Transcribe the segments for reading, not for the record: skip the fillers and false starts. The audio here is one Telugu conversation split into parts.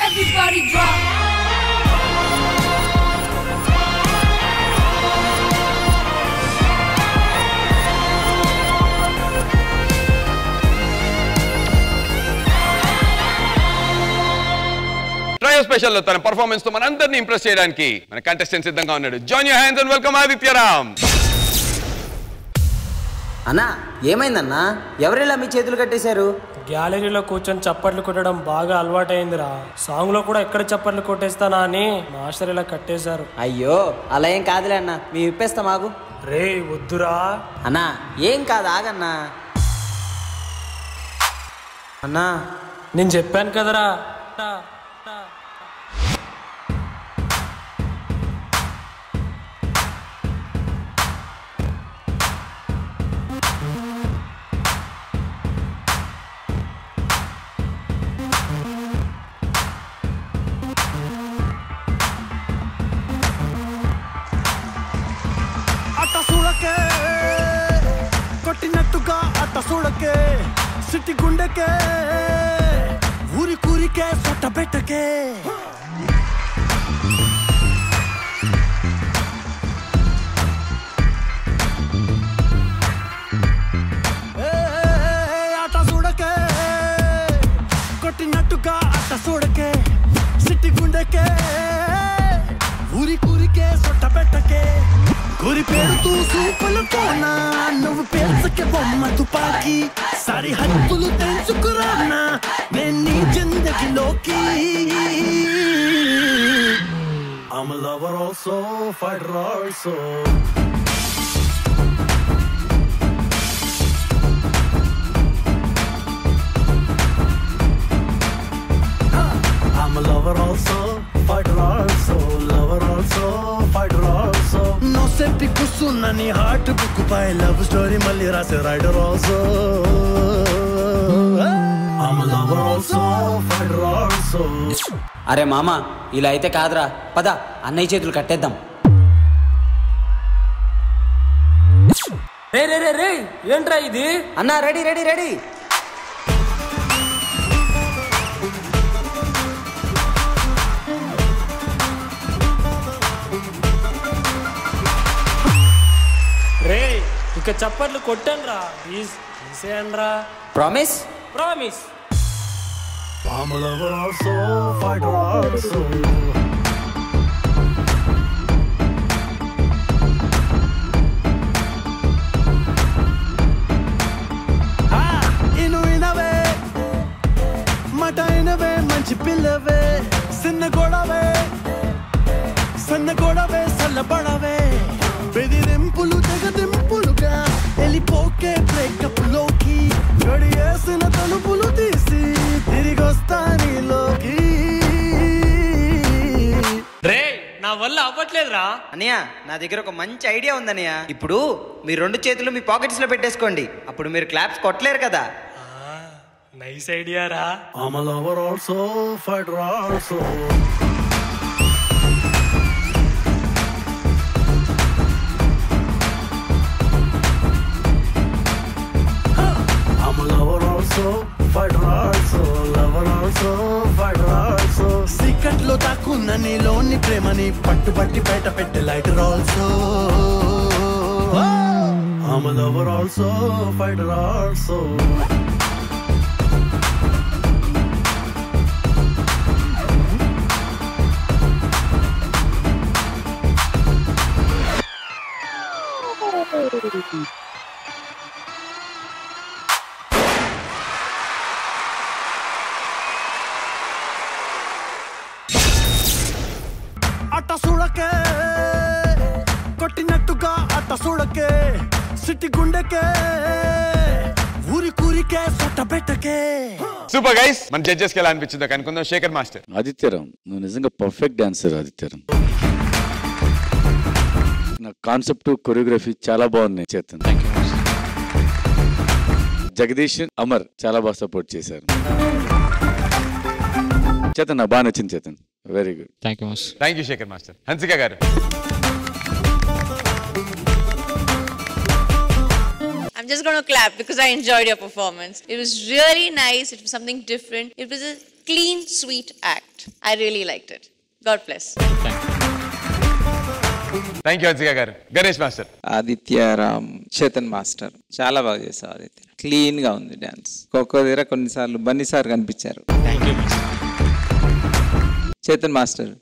Everybody drop. ట్రయో స్పెషల్ లో తన పర్ఫార్మెన్స్ తో మనందరినీ ఇంప్రెస్ చేయడానికి మన కంటెస్టెంట్ సిద్ధంగా ఉన్నాడు. Join your hands and welcome Adityaram. అన్నా ఏమైందన్నా? ఎవరిలా మీ చేతులు కట్టేశారు? గ్యాలరీలో కూర్చొని చప్పట్లు కొట్టడం బాగా అలవాటైందిరా. సాంగ్ లో కూడా ఎక్కడ చప్పట్లు కొట్టేస్తానా అని మాస్టర్ ఇలా కట్టేశారు. అయ్యో అలా ఏం కాదులే అన్న, మేము ఇప్పేస్తాం ఆగు. రే వద్దురా అన్నా, ఏం కాదు ఆగన్నా. అన్నా నేను చెప్పాను కదరా. కొట్టినట్టుగా అట్ట చూడకే, సిట్టి గుండెకే, ఊరి కూరికే, సొట్ట పెట్టకే. అట్ట చూడకే, కొట్టినట్టుగా అట్ట చూడకే, సిట్టి గుండెకే, ఊరి కూరికే, సొట్ట పెట్టకే. గురి పేరుతూ సూపులతోనా నువ్వు పేర్చకే బొమ్మ తుపాకి, సరిహద్దులు తెంచుకురానా నేను నీ జిందగీలోకి. I'm a lover also, fighter also. I'm a lover also, fighter also, lover also, fighter also. No seppi kusuna ni heart book by love story malli rasa rider also. I'm a lover also, fighter also. అరే మామ, ఇలా అయితే కాదురా, పద అన్నయ్య చేతులు కట్టేద్దాం. రే రే రే రే ఏంట్రా ఇది? అన్నా రెడీ రెడీ రెడీ. రే ఇక చప్పట్లు కొట్టాను రా, ప్లీజ్ తీసేయండి రా. Promise? Promise. I'm a lover also, fighter also. ఇనవే మట ఇనవే మంచి పిల్లవే, చిన్న గొడవే సన్న గొడవే సల్లబడవే, బెదిరింపులు తెగదింపులుగా వెళ్ళిపోకే బ్రేకప్ లోకి, గడియేసిన తలుపులు తీసి తిరిగొస్తా నీలోకి. రే నా వల్ల అవ్వట్లేదురా. అన్నయ్య నా దగ్గర ఒక మంచి ఐడియా ఉందన్నయ్య. ఇప్పుడు మీ రెండు చేతులు మీ పాకెట్స్ లో పెట్టేసుకోండి, అప్పుడు మీరు క్లాప్స్ కొట్టలేరు కదా. నైస్ ఐడియా రా. I'm a lover also, fighter also. I'm a lover also, fighter also, lover also, fighter also. Secret లో దాక్కున్న నీలోని ప్రేమని పట్టుబట్టి బయట పెట్టే lighter also. I'm a lover also, fighter also. అట్ట చూడకే, కొట్టినట్టుగా అట్ట చూడకే, సిట్టి గుండెకే, ఊరి కూరికే, సొట్ట పెట్టకే. సూపర్ గైస్, మన జడ్జెస్ కి ఎలా అనిపించిందో కనుకుందాం. శేఖర్ మాస్టర్. ఆదిత్యరామ్, నువ్వు నిజంగా పర్ఫెక్ట్ డాన్సర్ ఆదిత్యరామ్. నా కాన్సెప్ట్ కొరియోగ్రఫీ చాలా బాగున్నాయి చేతన్. జగదీష్ అమర్ చాలా బాగా సపోర్ట్ చేశారు. చేతన్ నాకు బాగా నచ్చింది Chetan, very good. Thank you master. Thank you Shekhar master. Hansika గారు. I'm just going to clap because I enjoyed your performance. It was really nice. It was something different. It was a clean, sweet act. I really liked it. God bless. Thank you Hansika గారు. గణేష్ మాస్టర్. ఆదిత్యరామ్, చేతన్ మాస్టర్ చాలా బాగా చేశారు. ఆదిత్య క్లీన్ గా ఉంది డాన్స్. ఒక్కో దగ్గర కొన్నిసార్లు బన్నీ సార్ కనిపించారు. చేతన్ మాస్టర్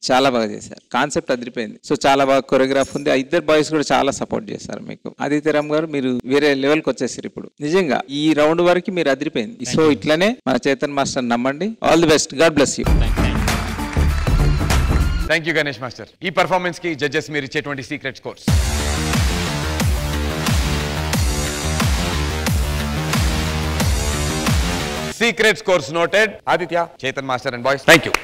చాలా బాగా చేశారు. కాన్సెప్ట్ అదిరిపోయింది. సో చాలా బాగా కొరియోగ్రాఫ్ ఉంది. ఆ ఇద్దరు బాయ్స్ కూడా చాలా సపోర్ట్ చేశారు మీకు. ఆదిత్యరామ్ గారు మీరు వేరే లెవెల్కి వచ్చేసారు ఇప్పుడు. నిజంగా ఈ రౌండ్ వరకు మీరు అదిరిపోయింది. సో ఇట్లనే మన చేతన్ మాస్టర్ నమ్మండి. All the best. God bless you. Thank you Ganesh master. ఈ పర్ఫార్మెన్స్ కి జడ్జెస్ మీరు ఇచ్చేటువంటి secret scores. Secret scores noted. Aditya, Chetan master and boys, thank you.